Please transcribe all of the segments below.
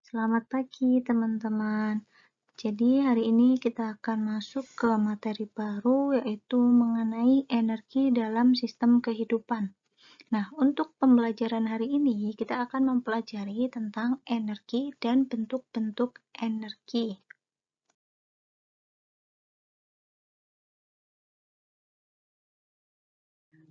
Selamat pagi teman-teman. Jadi hari ini kita akan masuk ke materi baru yaitu mengenai energi dalam sistem kehidupan. Nah, untuk pembelajaran hari ini kita akan mempelajari tentang energi dan bentuk-bentuk energi.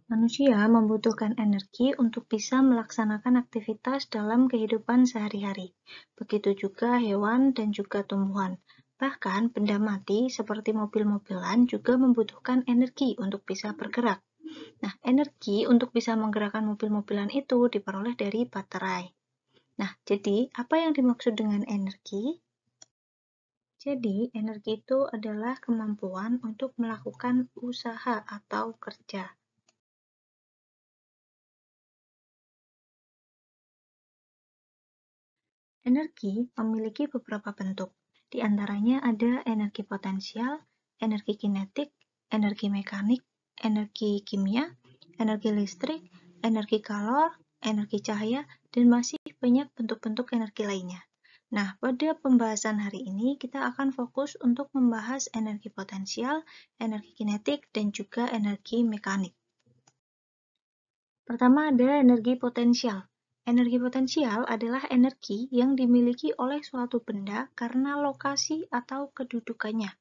Manusia membutuhkan energi untuk bisa melaksanakan aktivitas dalam kehidupan sehari-hari. Begitu juga hewan dan juga tumbuhan. Bahkan benda mati seperti mobil-mobilan juga membutuhkan energi untuk bisa bergerak. Nah, energi untuk bisa menggerakkan mobil-mobilan itu diperoleh dari baterai. Nah, jadi apa yang dimaksud dengan energi? Jadi, energi itu adalah kemampuan untuk melakukan usaha atau kerja. Energi memiliki beberapa bentuk, di antaranya ada energi potensial, energi kinetik, energi mekanik, energi kimia, energi listrik, energi kalor, energi cahaya, dan masih banyak bentuk-bentuk energi lainnya. Nah, pada pembahasan hari ini kita akan fokus untuk membahas energi potensial, energi kinetik, dan juga energi mekanik. Pertama ada energi potensial. Energi potensial adalah energi yang dimiliki oleh suatu benda karena lokasi atau kedudukannya.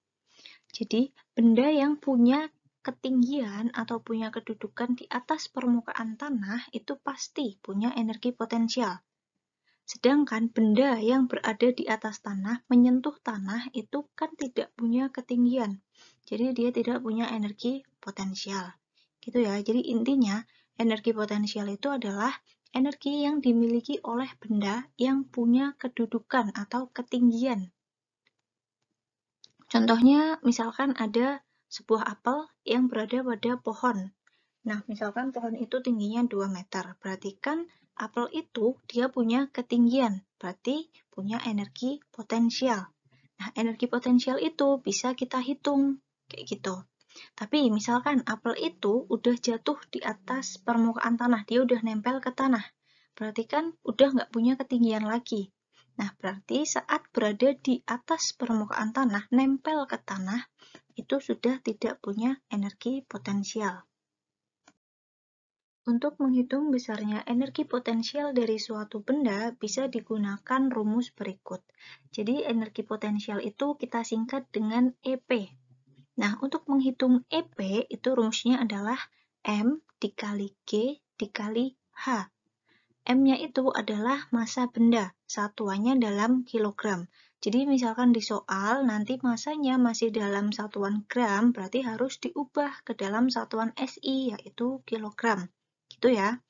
Jadi, benda yang punya ketinggian atau punya kedudukan di atas permukaan tanah itu pasti punya energi potensial. Sedangkan benda yang berada di atas tanah, menyentuh tanah, itu kan tidak punya ketinggian. Jadi dia tidak punya energi potensial. Gitu ya. Jadi intinya, energi potensial itu adalah energi yang dimiliki oleh benda yang punya kedudukan atau ketinggian. Contohnya, misalkan ada sebuah apel yang berada pada pohon. Nah, misalkan pohon itu tingginya 2 meter, berarti kan apel itu dia punya ketinggian, berarti punya energi potensial. Nah, energi potensial itu bisa kita hitung, kayak gitu. Tapi misalkan apel itu udah jatuh di atas permukaan tanah, dia udah nempel ke tanah, berarti kan udah nggak punya ketinggian lagi. Nah, berarti saat berada di atas permukaan tanah, nempel ke tanah, itu sudah tidak punya energi potensial. Untuk menghitung besarnya energi potensial dari suatu benda, bisa digunakan rumus berikut. Jadi, energi potensial itu kita singkat dengan EP. Nah, untuk menghitung EP, itu rumusnya adalah M dikali G dikali H. M-nya itu adalah massa benda, satuannya dalam kilogram. Jadi misalkan di soal nanti massanya masih dalam satuan gram, berarti harus diubah ke dalam satuan SI, yaitu kilogram. Gitu ya.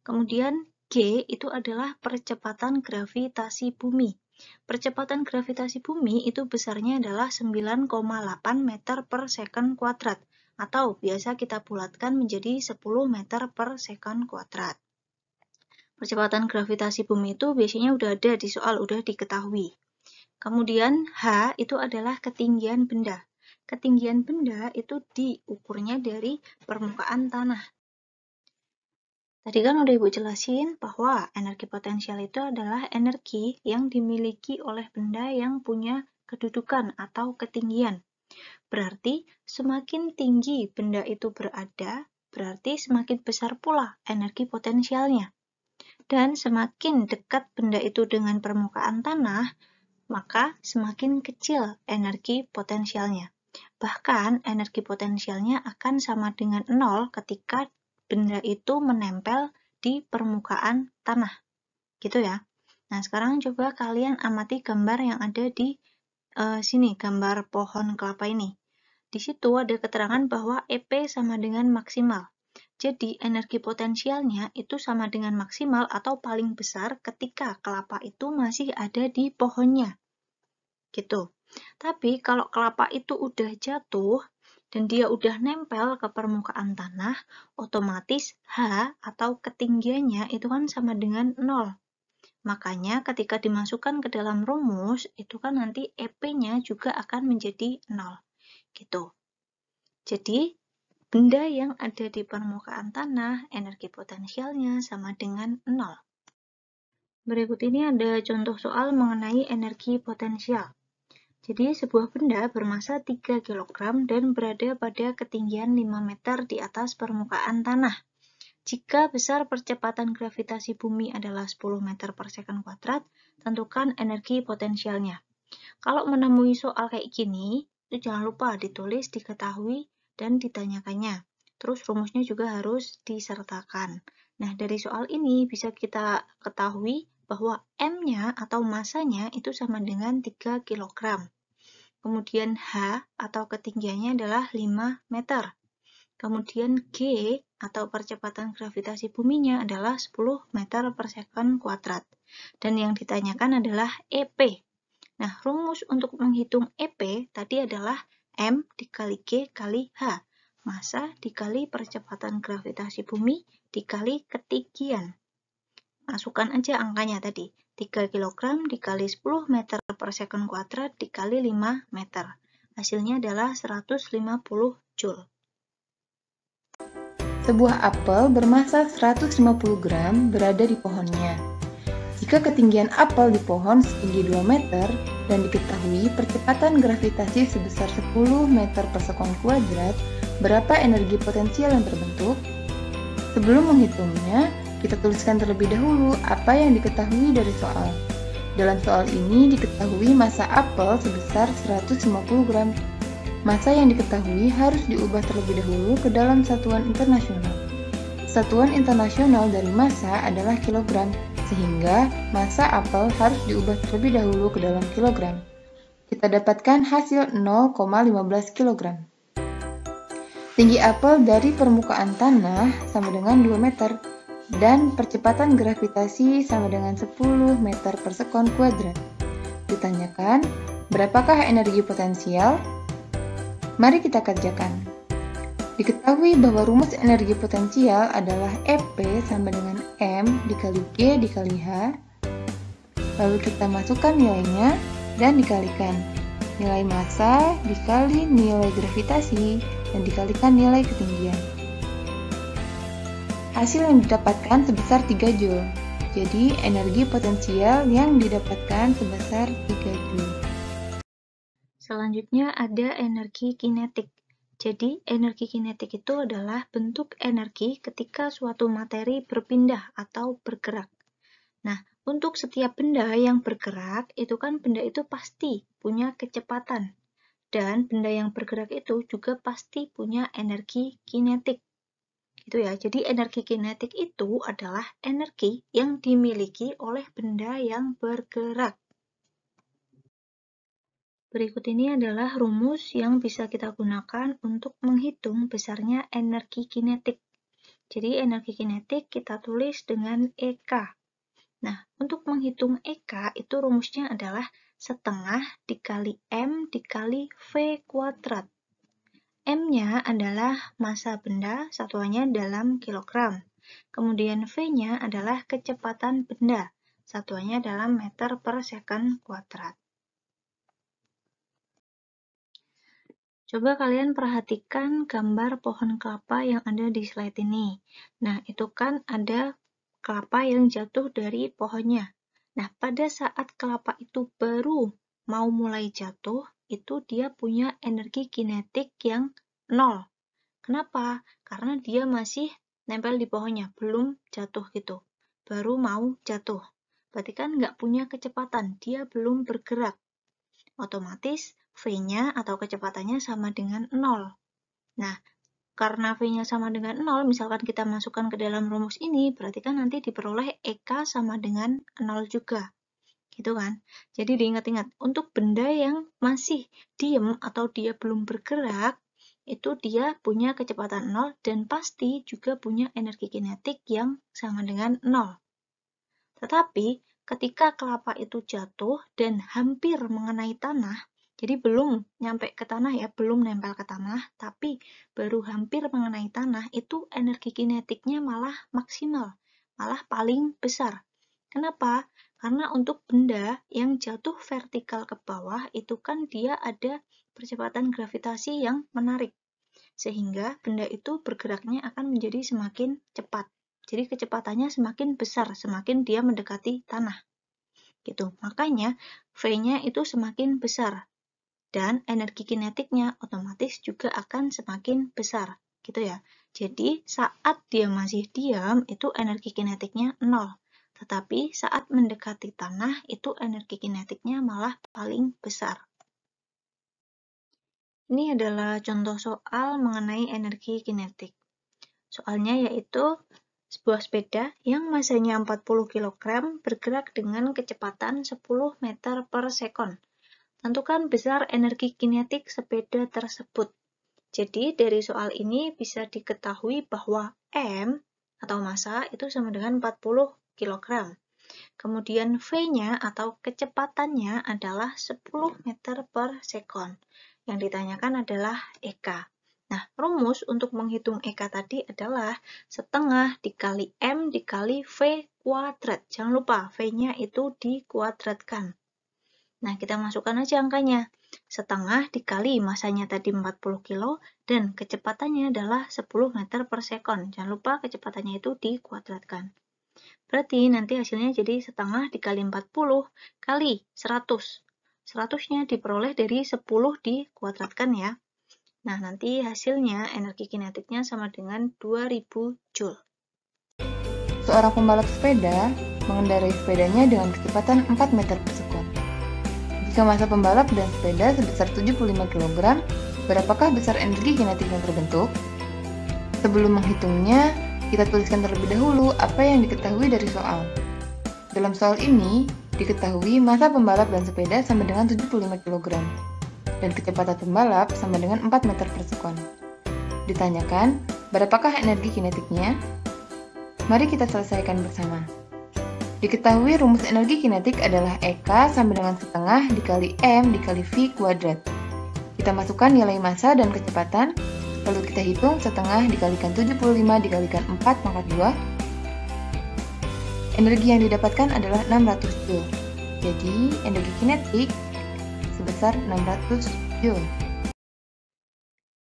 Kemudian G itu adalah percepatan gravitasi bumi. Percepatan gravitasi bumi itu besarnya adalah 9,8 meter per second kuadrat, atau biasa kita bulatkan menjadi 10 meter per second kuadrat. Percepatan gravitasi bumi itu biasanya udah ada di soal, udah diketahui. Kemudian H itu adalah ketinggian benda. Ketinggian benda itu diukurnya dari permukaan tanah. Tadi kan udah Ibu jelasin bahwa energi potensial itu adalah energi yang dimiliki oleh benda yang punya kedudukan atau ketinggian. Berarti semakin tinggi benda itu berada, berarti semakin besar pula energi potensialnya. Dan semakin dekat benda itu dengan permukaan tanah, maka semakin kecil energi potensialnya. Bahkan energi potensialnya akan sama dengan 0 ketika benda itu menempel di permukaan tanah. Gitu ya. Nah, sekarang coba kalian amati gambar yang ada di sini, gambar pohon kelapa ini. Di situ ada keterangan bahwa EP sama dengan maksimal. Jadi, energi potensialnya itu sama dengan maksimal atau paling besar ketika kelapa itu masih ada di pohonnya. Gitu. Tapi kalau kelapa itu udah jatuh dan dia udah nempel ke permukaan tanah, otomatis H atau ketinggiannya itu kan sama dengan 0. Makanya ketika dimasukkan ke dalam rumus, itu kan nanti EP-nya juga akan menjadi 0. Gitu. Jadi, benda yang ada di permukaan tanah, energi potensialnya sama dengan 0. Berikut ini ada contoh soal mengenai energi potensial. Jadi, sebuah benda bermasa 3 kg dan berada pada ketinggian 5 meter di atas permukaan tanah. Jika besar percepatan gravitasi bumi adalah 10 meter per second kuadrat, tentukan energi potensialnya. Kalau menemui soal kayak gini, itu jangan lupa ditulis, diketahui, dan ditanyakannya. Terus rumusnya juga harus disertakan. Nah, dari soal ini bisa kita ketahui bahwa M-nya atau masanya itu sama dengan 3 kg. Kemudian H atau ketinggiannya adalah 5 meter. Kemudian G atau percepatan gravitasi buminya adalah 10 meter per second kuadrat. Dan yang ditanyakan adalah EP. Nah, rumus untuk menghitung EP tadi adalah M dikali G kali H. Masa dikali percepatan gravitasi bumi dikali ketinggian. Masukkan aja angkanya tadi. 3 kg dikali 10 meter per second kuadrat dikali 5 meter. Hasilnya adalah 150 Joule. Sebuah apel bermasa 150 gram berada di pohonnya. Jika ketinggian apel di pohon setinggi 2 meter dan diketahui percepatan gravitasi sebesar 10 meter per sekon kuadrat, berapa energi potensial yang terbentuk? Sebelum menghitungnya, kita tuliskan terlebih dahulu apa yang diketahui dari soal. Dalam soal ini diketahui massa apel sebesar 150 gram. Massa yang diketahui harus diubah terlebih dahulu ke dalam satuan internasional. Satuan internasional dari massa adalah kilogram, sehingga massa apel harus diubah terlebih dahulu ke dalam kilogram. Kita dapatkan hasil 0,15 kg. Tinggi apel dari permukaan tanah sama dengan 2 meter, dan percepatan gravitasi sama dengan 10 meter per sekon kuadrat. Ditanyakan, berapakah energi potensial? Mari kita kerjakan. Diketahui bahwa rumus energi potensial adalah EP sama dengan M dikali G dikali H. Lalu kita masukkan nilainya dan dikalikan. Nilai massa dikali nilai gravitasi dan dikalikan nilai ketinggian. Hasil yang didapatkan sebesar 3 Joule. Jadi energi potensial yang didapatkan sebesar 3 Joule. Selanjutnya ada energi kinetik. Jadi, energi kinetik itu adalah bentuk energi ketika suatu materi berpindah atau bergerak. Nah, untuk setiap benda yang bergerak, itu kan benda itu pasti punya kecepatan. Dan benda yang bergerak itu juga pasti punya energi kinetik. Gitu ya. Jadi, energi kinetik itu adalah energi yang dimiliki oleh benda yang bergerak. Berikut ini adalah rumus yang bisa kita gunakan untuk menghitung besarnya energi kinetik. Jadi energi kinetik kita tulis dengan EK. Nah, untuk menghitung EK itu rumusnya adalah setengah dikali M dikali V kuadrat. M-nya adalah massa benda, satuannya dalam kilogram. Kemudian V-nya adalah kecepatan benda, satuannya dalam meter per second kuadrat. Coba kalian perhatikan gambar pohon kelapa yang ada di slide ini. Nah, itu kan ada kelapa yang jatuh dari pohonnya. Nah, pada saat kelapa itu baru mau mulai jatuh, itu dia punya energi kinetik yang 0. Kenapa? Karena dia masih nempel di pohonnya, belum jatuh gitu. Baru mau jatuh. Berarti kan nggak punya kecepatan, dia belum bergerak. Otomatis V-nya atau kecepatannya sama dengan 0. Nah, karena V-nya sama dengan 0, misalkan kita masukkan ke dalam rumus ini, berarti kan nanti diperoleh EK sama dengan 0 juga. Gitu kan? Jadi diingat-ingat, untuk benda yang masih diem atau dia belum bergerak, itu dia punya kecepatan 0 dan pasti juga punya energi kinetik yang sama dengan 0. Tetapi, ketika kelapa itu jatuh dan hampir mengenai tanah, jadi belum nyampe ke tanah ya, belum nempel ke tanah, tapi baru hampir mengenai tanah, itu energi kinetiknya malah maksimal, malah paling besar. Kenapa? Karena untuk benda yang jatuh vertikal ke bawah, itu kan dia ada percepatan gravitasi yang menarik. Sehingga benda itu bergeraknya akan menjadi semakin cepat. Jadi kecepatannya semakin besar, semakin dia mendekati tanah. Gitu. Makanya V-nya itu semakin besar. Dan energi kinetiknya otomatis juga akan semakin besar. Gitu ya. Jadi saat dia masih diam, itu energi kinetiknya 0. Tetapi saat mendekati tanah, itu energi kinetiknya malah paling besar. Ini adalah contoh soal mengenai energi kinetik. Soalnya yaitu sebuah sepeda yang masanya 40 kg bergerak dengan kecepatan 10 meter per sekon. Tentukan besar energi kinetik sepeda tersebut. Jadi dari soal ini bisa diketahui bahwa M atau massa itu sama dengan 40 kg. Kemudian V-nya atau kecepatannya adalah 10 meter per sekon. Yang ditanyakan adalah EK. Nah, rumus untuk menghitung EK tadi adalah setengah dikali M dikali V kuadrat. Jangan lupa, V-nya itu dikuadratkan. Nah, kita masukkan aja angkanya. Setengah dikali masanya tadi 40 kilo dan kecepatannya adalah 10 meter per sekon. Jangan lupa kecepatannya itu dikuadratkan. Berarti nanti hasilnya jadi setengah dikali 40 kali 100. 100-nya diperoleh dari 10 dikuadratkan ya. Nah, nanti hasilnya energi kinetiknya sama dengan 2000 Joule. Seorang pembalap sepeda mengendarai sepedanya dengan kecepatan 4 meter per sekon. Jika massa pembalap dan sepeda sebesar 75 kg, berapakah besar energi kinetik yang terbentuk? Sebelum menghitungnya, kita tuliskan terlebih dahulu apa yang diketahui dari soal. Dalam soal ini, diketahui massa pembalap dan sepeda sama dengan 75 kg, dan kecepatan pembalap sama dengan 4 meter per sekon. Ditanyakan, berapakah energi kinetiknya? Mari kita selesaikan bersama. Diketahui rumus energi kinetik adalah EK sama dengan setengah dikali M dikali V kuadrat. Kita masukkan nilai massa dan kecepatan, lalu kita hitung setengah dikalikan 75 dikalikan 4 pangkat 2. Energi yang didapatkan adalah 600 Joule. Jadi, energi kinetik sebesar 600 Joule.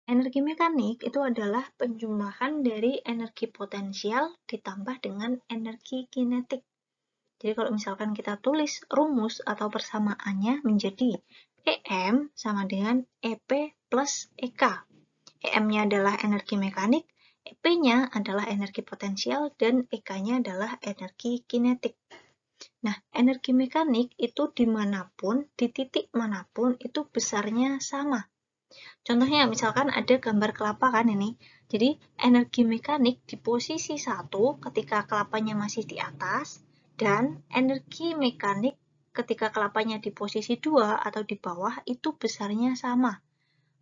Energi mekanik itu adalah penjumlahan dari energi potensial ditambah dengan energi kinetik. Jadi kalau misalkan kita tulis rumus atau persamaannya menjadi EM sama dengan EP plus EK. EM-nya adalah energi mekanik, EP-nya adalah energi potensial, dan EK-nya adalah energi kinetik. Nah, energi mekanik itu dimanapun, di titik manapun, itu besarnya sama. Contohnya, misalkan ada gambar kelapa kan ini. Jadi, energi mekanik di posisi 1 ketika kelapanya masih di atas, dan energi mekanik ketika kelapanya di posisi 2 atau di bawah itu besarnya sama.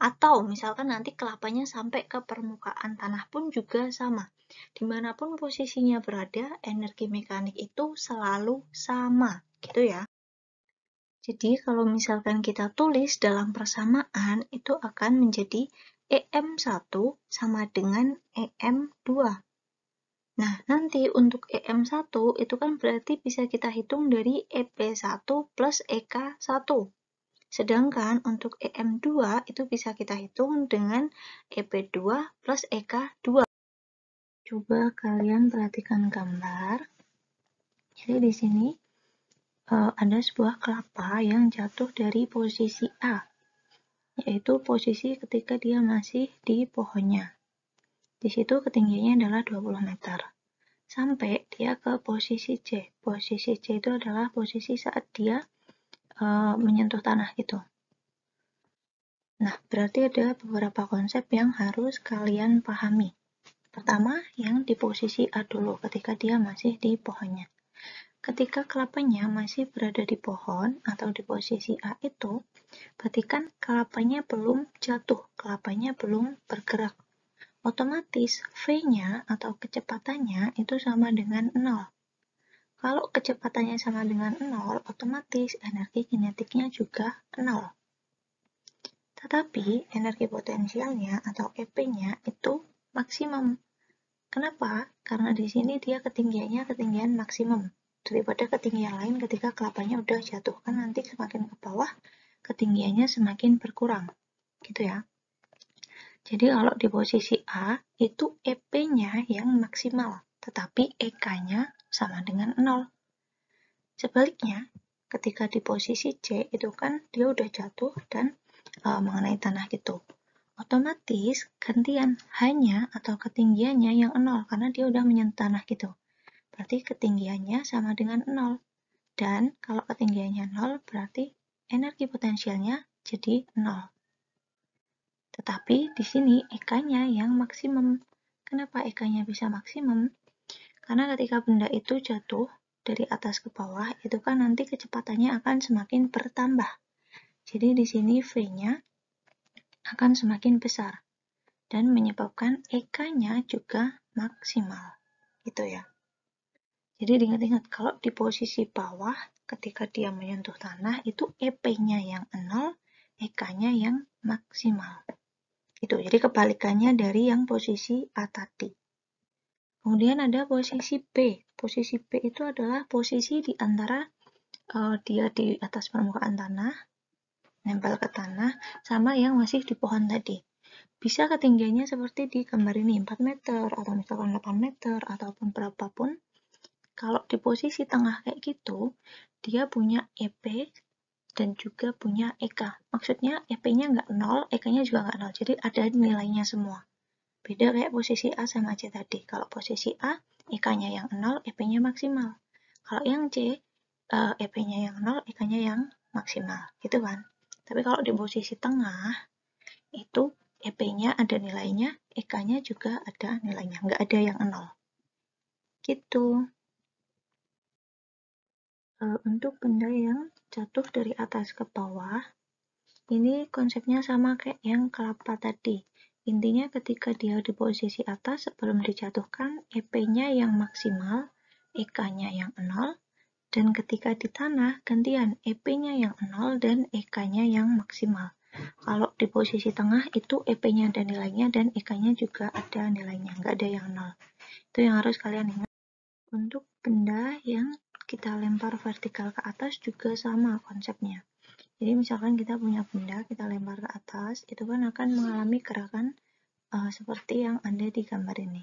Atau misalkan nanti kelapanya sampai ke permukaan tanah pun juga sama. Dimanapun posisinya berada, energi mekanik itu selalu sama, gitu ya. Jadi kalau misalkan kita tulis dalam persamaan, itu akan menjadi EM1 sama dengan EM2. Nah, nanti untuk EM1 itu kan berarti bisa kita hitung dari EP1 plus EK1. Sedangkan untuk EM2 itu bisa kita hitung dengan EP2 plus EK2. Coba kalian perhatikan gambar. Jadi di sini ada sebuah kelapa yang jatuh dari posisi A, yaitu posisi ketika dia masih di pohonnya. Di situ ketinggiannya adalah 20 meter. Sampai dia ke posisi C. Posisi C itu adalah posisi saat dia menyentuh tanah gitu. Nah, berarti ada beberapa konsep yang harus kalian pahami. Pertama, yang di posisi A dulu ketika dia masih di pohonnya. Ketika kelapanya masih berada di pohon atau di posisi A itu, berarti kan kelapanya belum jatuh, kelapanya belum bergerak. Otomatis V-nya atau kecepatannya itu sama dengan 0. Kalau kecepatannya sama dengan 0, otomatis energi kinetiknya juga 0. Tetapi energi potensialnya atau EP-nya itu maksimum. Kenapa? Karena di sini dia ketinggiannya ketinggian maksimum daripada ketinggian lain ketika kelapanya udah jatuh. Kan nanti semakin ke bawah ketinggiannya semakin berkurang. Gitu ya. Jadi kalau di posisi A itu EP-nya yang maksimal. tetapi EK-nya sama dengan 0. Sebaliknya, ketika di posisi C itu kan dia udah jatuh dan mengenai tanah gitu. Otomatis gantian hanya atau ketinggiannya yang 0 karena dia udah menyentuh tanah gitu. Berarti ketinggiannya sama dengan 0. Dan kalau ketinggiannya 0 berarti energi potensialnya jadi 0. Tetapi di sini EK-nya yang maksimum. Kenapa EK-nya bisa maksimum? Karena ketika benda itu jatuh dari atas ke bawah, itu kan nanti kecepatannya akan semakin bertambah. Jadi di sini V-nya akan semakin besar dan menyebabkan EK-nya juga maksimal. Gitu ya. Jadi diingat-ingat kalau di posisi bawah ketika dia menyentuh tanah itu EP-nya yang 0, EK-nya yang maksimal. Itu. Jadi kebalikannya dari yang posisi A tadi. Kemudian ada posisi B. Posisi B itu adalah posisi di antara dia di atas permukaan tanah, nempel ke tanah, sama yang masih di pohon tadi. Bisa ketinggiannya seperti di gambar ini, 4 meter, atau misalkan 8 meter, ataupun berapapun. Kalau di posisi tengah kayak gitu, dia punya EP dan juga punya EK. Maksudnya EP-nya nggak 0, EK-nya juga nggak 0. Jadi ada nilainya semua. Beda kayak posisi A sama C tadi. Kalau posisi A, EK-nya yang 0, EP-nya maksimal. Kalau yang C, EP-nya yang 0, EK-nya yang maksimal. Gitu kan? Tapi kalau di posisi tengah, itu EP-nya ada nilainya, EK-nya juga ada nilainya. Nggak ada yang 0. Gitu. Untuk benda yang jatuh dari atas ke bawah, ini konsepnya sama kayak yang kelapa tadi. Intinya ketika dia di posisi atas sebelum dijatuhkan, EP-nya yang maksimal, EK-nya yang 0, dan ketika di tanah gantian EP-nya yang 0 dan EK-nya yang maksimal. Kalau di posisi tengah itu EP-nya ada nilainya dan EK-nya juga ada nilainya, nggak ada yang 0. Itu yang harus kalian ingat. Untuk benda yang kita lempar vertikal ke atas juga sama konsepnya. Jadi misalkan kita punya benda, kita lempar ke atas, itu kan akan mengalami gerakan seperti yang ada di gambar ini.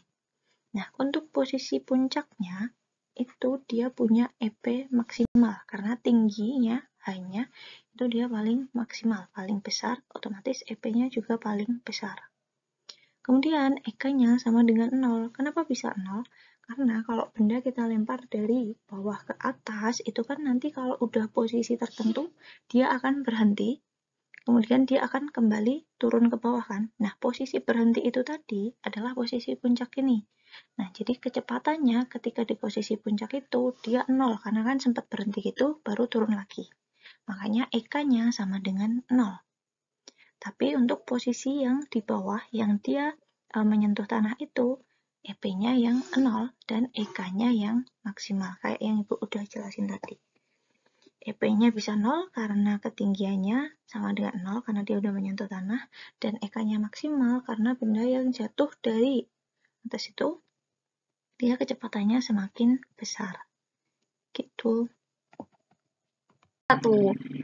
Nah, untuk posisi puncaknya, itu dia punya EP maksimal, karena tingginya hanya itu dia paling maksimal, paling besar, otomatis EP-nya juga paling besar. Kemudian EK-nya sama dengan 0. Kenapa bisa 0? Karena kalau benda kita lempar dari bawah ke atas, itu kan nanti kalau udah posisi tertentu, dia akan berhenti, kemudian dia akan kembali turun ke bawah kan. Nah, posisi berhenti itu tadi adalah posisi puncak ini. Nah, jadi kecepatannya ketika di posisi puncak itu, dia 0, karena kan sempat berhenti gitu, baru turun lagi. Makanya EK-nya sama dengan 0. Tapi untuk posisi yang di bawah, yang dia menyentuh tanah itu, EP-nya yang 0 dan EK-nya yang maksimal, kayak yang Ibu udah jelasin tadi. EP-nya bisa 0 karena ketinggiannya sama dengan 0 karena dia udah menyentuh tanah, dan EK-nya maksimal karena benda yang jatuh dari atas itu, dia kecepatannya semakin besar. Gitu. 1.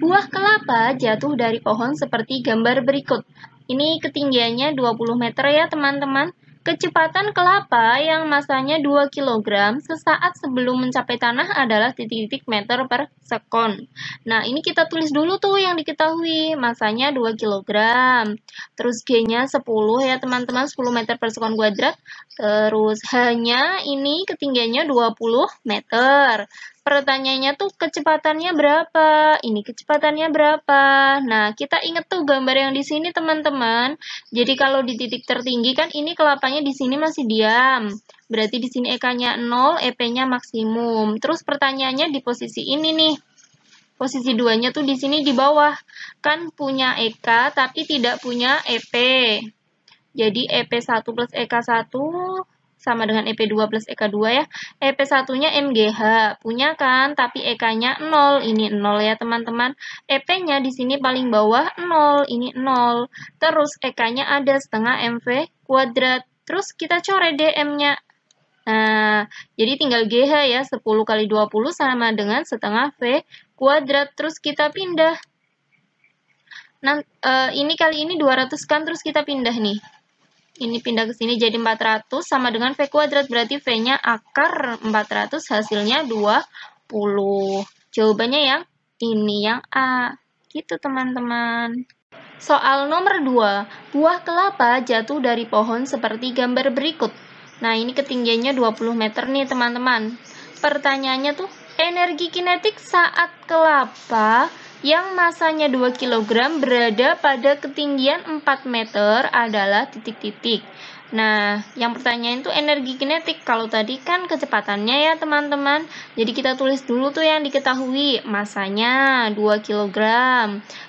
Buah kelapa jatuh dari pohon seperti gambar berikut. Ini ketinggiannya 20 meter ya teman-teman. Kecepatan kelapa yang masanya 2 kg sesaat sebelum mencapai tanah adalah titik-titik meter per sekon. Nah, ini kita tulis dulu tuh yang diketahui. Masanya 2 kg. Terus G-nya 10 ya teman-teman, 10 meter per sekon kuadrat. Terus H-nya ini ketinggiannya 20 meter. Pertanyaannya tuh kecepatannya berapa? Ini kecepatannya berapa? Nah, kita ingat tuh gambar yang di sini teman-teman. Jadi kalau di titik tertinggi kan ini kelapanya di sini masih diam. Berarti di sini EK-nya 0, EP-nya maksimum. Terus pertanyaannya di posisi ini nih. Posisi 2-nya tuh di sini di bawah. Kan punya EK tapi tidak punya EP. Jadi EP1 plus EK1 sama dengan EP2 plus EK2 ya. EP1-nya MGH, punya kan, tapi EK-nya 0. Ini 0 ya teman-teman. EP-nya di sini paling bawah 0, ini 0. Terus EK-nya ada setengah MV kuadrat. Terus kita coret DM-nya. Nah, jadi tinggal GH ya, 10 kali 20 sama dengan setengah V kuadrat. Terus kita pindah. Nah, ini kali ini 200 kan, terus kita pindah nih. Ini pindah ke sini jadi 400 sama dengan V kuadrat. Berarti V-nya akar 400 hasilnya 20. Jawabannya yang ini, yang A. Gitu teman-teman. Soal nomor 2. Buah kelapa jatuh dari pohon seperti gambar berikut. Nah, ini ketinggiannya 20 meter nih teman-teman. Pertanyaannya tuh, energi kinetik saat kelapa yang masanya 2 kg berada pada ketinggian 4 meter adalah titik-titik. Nah, yang pertanyaan itu energi kinetik. Kalau tadi kan kecepatannya ya teman-teman. Jadi kita tulis dulu tuh yang diketahui. Masanya 2 kg.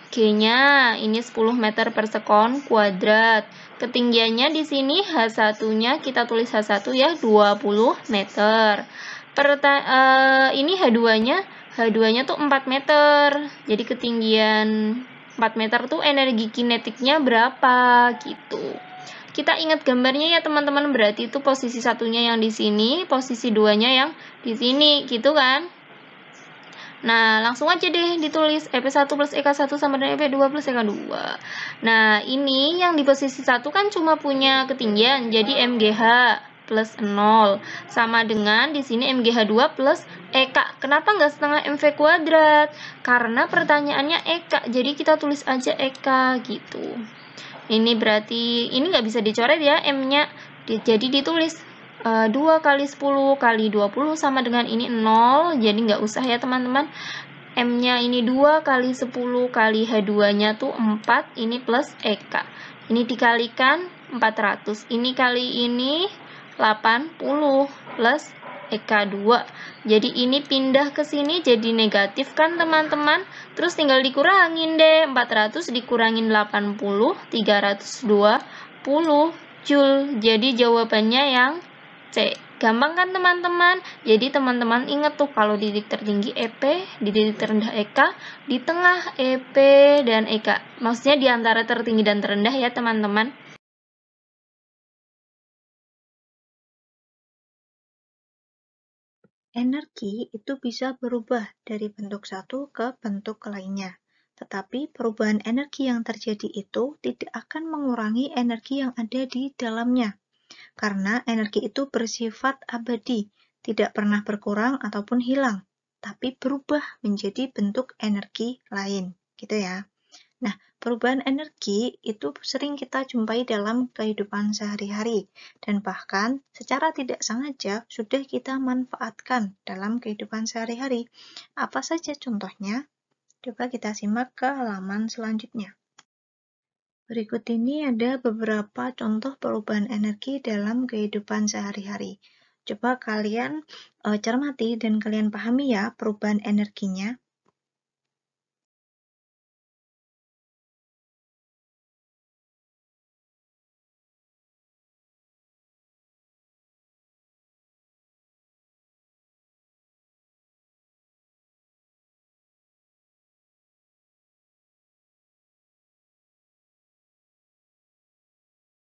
G-nya ini 10 meter per sekon kuadrat. Ketinggiannya di sini H1-nya kita tulis H1 ya 20 meter. Ini H2-nya tuh 4 meter. Jadi ketinggian 4 meter tuh energi kinetiknya berapa gitu. Kita ingat gambarnya ya teman-teman, berarti itu posisi satunya yang di sini, posisi duanya yang di sini gitu kan. Nah, langsung aja deh ditulis EP1 plus EK1 sama dengan EP2 plus EK2. Nah, ini yang di posisi 1 kan cuma punya ketinggian, jadi MGH plus 0 sama dengan di sini MGH2 plus EK. Kenapa nggak setengah MV kuadrat? Karena pertanyaannya EK, jadi kita tulis aja EK gitu. Ini berarti ini nggak bisa dicoret ya M-nya, jadi ditulis 2 kali 10 kali 20 sama dengan ini 0, jadi nggak usah ya teman-teman. M-nya ini 2 kali 10 kali H2-nya tuh 4, ini plus EK. Ini dikalikan 400, ini kali ini 80 plus EK2. Jadi ini pindah ke sini jadi negatif kan teman-teman. Terus tinggal dikurangin deh. 400 dikurangin 80, 320 Joule. Jadi jawabannya yang C. Gampang kan teman-teman? Jadi teman-teman ingat tuh kalau di titik tertinggi EP, di titik terendah EK, di tengah EP dan EK. Maksudnya di antara tertinggi dan terendah ya teman-teman. Energi itu bisa berubah dari bentuk satu ke bentuk lainnya. Tetapi perubahan energi yang terjadi itu tidak akan mengurangi energi yang ada di dalamnya. Karena energi itu bersifat abadi, tidak pernah berkurang ataupun hilang, tapi berubah menjadi bentuk energi lain, gitu ya. Nah, perubahan energi itu sering kita jumpai dalam kehidupan sehari-hari, dan bahkan secara tidak sengaja sudah kita manfaatkan dalam kehidupan sehari-hari. Apa saja contohnya? Coba kita simak ke halaman selanjutnya. Berikut ini ada beberapa contoh perubahan energi dalam kehidupan sehari-hari. Coba kalian cermati dan kalian pahami ya perubahan energinya.